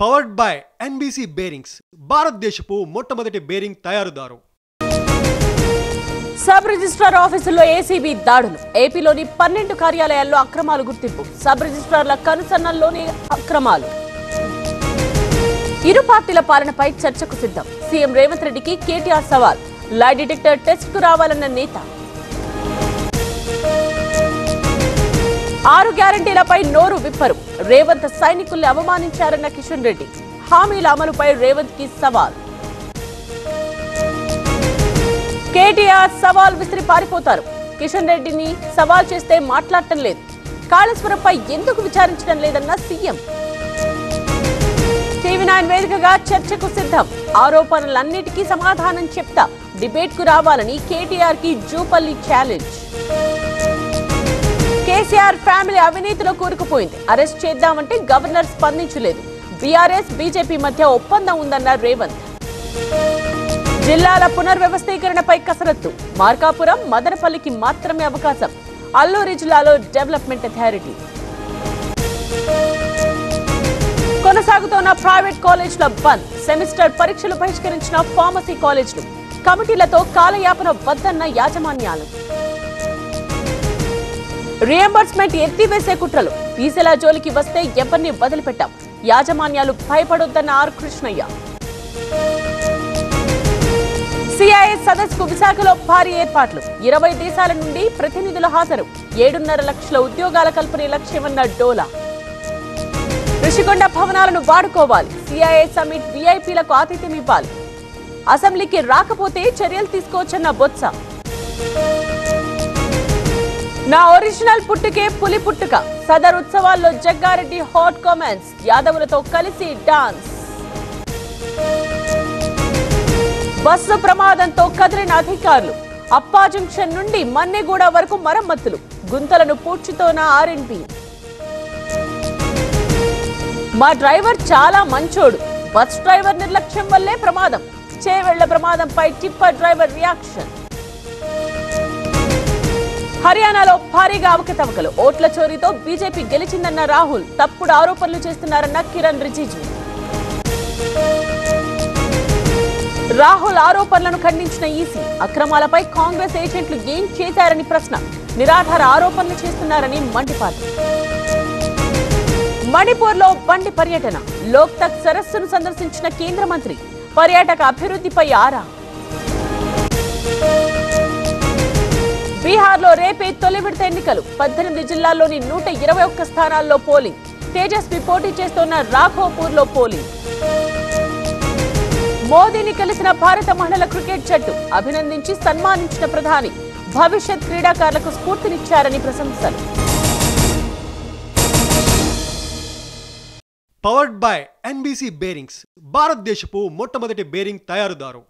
Powered by NBC bearings భారతదేశపు మొట్టమొదటి bearing తయారుదారు. Sub registrar ఆఫీసుల్లో ఏసీబీ దాడులు. ఏపీలోని 12 కార్యాలయాల్లో అక్రమాలు గుర్తింపు. సబ్ రిజిస్ట్రార్ల కనుసన్నల్లోని అక్రమాలు. ఇరు పార్టీల పాలనపై చర్చకు సిద్ధం. సీఎం రేవంత్ రెడ్డికి కేటీఆర్ సవాల్. లై డిటెక్టర్ టెస్ట్ కు రావాలన్న నేత. 6 గ్యారంటీలపై నోరు విప్పరు. రేవంత్ సైనికుల్ని అవమానించారన్న కిషన్ రెడ్డి. హామీల అమలుపై రేవంత్ కి సవాల్. కేటీఆర్ సవాల్ విసిరి పారిపోతారు. కిషన్ రెడ్డిని సవాల్ చేస్తే మాట్లాడటం లేదు. కాళేశ్వరంపై ఎందుకు విచారించడం లేదన్న సీఎం. టీవీ9 వేదికగా చర్చకు సిద్ధం. ఆరోపణలన్నిటికీ సమాధానం చెప్తా. డిబేట్ కు రావాలని కేటీఆర్ కి జూపల్లి ఛాలెంజ్. కేసీఆర్ ఫ్యామిలీ అవినీతిలో కూరుకుపోయింది. అరెస్ట్ చేద్దామంటే గవర్నర్ స్పందించలేదు. బీఆర్ఎస్ బీజేపీ మధ్య ఒప్పందం ఉందన్న రేవంత్. జిల్లాల పునర్వ్యవస్థీకరణపై కసరత్తు. మార్కాపురం, మదనపల్లికి మాత్రమే అవకాశం. అల్లూరి జిల్లాలో డెవలప్మెంట్ అథారిటీ. కొనసాగుతున్న ప్రైవేట్ కాలేజీల బంద్. సెమిస్టర్ పరీక్షలు బహిష్కరించిన ఫార్మసీ కాలేజీలు. కమిటీలతో కాలయాపన వద్దన్న యాజమాన్యాలు. రియంబర్స్మెంట్ ఎత్తివేసే కుట్రలు. ఫీజుల జోలికి వస్తే ఎవరిని వదిలిపెట్టాం. యాజమాన్యాలు భయపడొద్దన్న ఆర్ కృష్ణయ్య. సిఐఏ సదస్సుకు విశాఖలో భారీ ఏర్పాట్లు. 20 దేశాల నుండి ప్రతినిధుల హాజరు. 7.5 లక్షల ఉద్యోగాల కల్పనే లక్ష్యమన్న డోలా. ఋషికొండ భవనాలను వాడుకోవాలి. సిఐఏ సమ్మిట్ వీఐపీలకు ఆతిథ్యం ఇవ్వాలి. అసెంబ్లీకి రాకపోతే చర్యలు తీసుకోవచ్చన్న బొత్స. నా ఒరిజినల్ పుట్టుకే పులి పుట్టుక. సదర్ ఉత్సవాల్లో జగ్గారెడ్డి హాట్ కామెంట్స్. యాదవులతో కలిసి డాన్స్. బస్సు ప్రమాదంతో కదిలిన అధికారులు. అప్పా జంక్షన్ నుండి మన్నెగూడ వరకు మరమ్మతులు. గుంతలను పూడ్చుతోన్న ఆర్ఎండ్బి. మా డ్రైవర్ చాలా మంచోడు. బస్ డ్రైవర్ నిర్లక్ష్యం వల్లే ప్రమాదం. చేవెళ్ల ప్రమాదంపై టిప్పర్ డ్రైవర్ రియాక్షన్. హర్యానాలో భారీగా అవకతవకలు. ఓట్ల చోరీతో బీజేపీ గెలిచిందన్న రాహుల్. తప్పుడు ఆరోపణలు చేస్తున్నారన్న కిరణ్ రిజిజు. రాహుల్ ఆరోపణలను ఖండించిన ఈసీ. అక్రమాలపై కాంగ్రెస్ ఏజెంట్లు ఏం చేశారని ప్రశ్న. నిరాధార ఆరోపణలు చేస్తున్నారని మండిపాటు. మణిపూర్లో బండి పర్యటన. లోక్తక్ సరస్సును సందర్శించిన కేంద్ర మంత్రి. పర్యాటక అభివృద్ధిపై ఆరా. బీహార్లో రేపే తొలి విడత ఎన్నికలు. 18 జిల్లాల్లోని 121 స్థానాల్లో పోలింగ్. తేజస్వి పోటీ చేస్తున్న రాఘోపూర్లో పోలింగ్. మోదీని కలిసిన భారత మహిళల క్రికెట్ జట్టు. అభినందించి సన్మానించిన ప్రధాని. భవిష్యత్ క్రీడాకారులకు స్ఫూర్తినిచ్చారని ప్రశంసలు. పవర్డ్ బై ఎన్బీసీ బేరింగ్స్ భారతదేశపు మొట్టమొదటి బేరింగ్ తయారుదారు.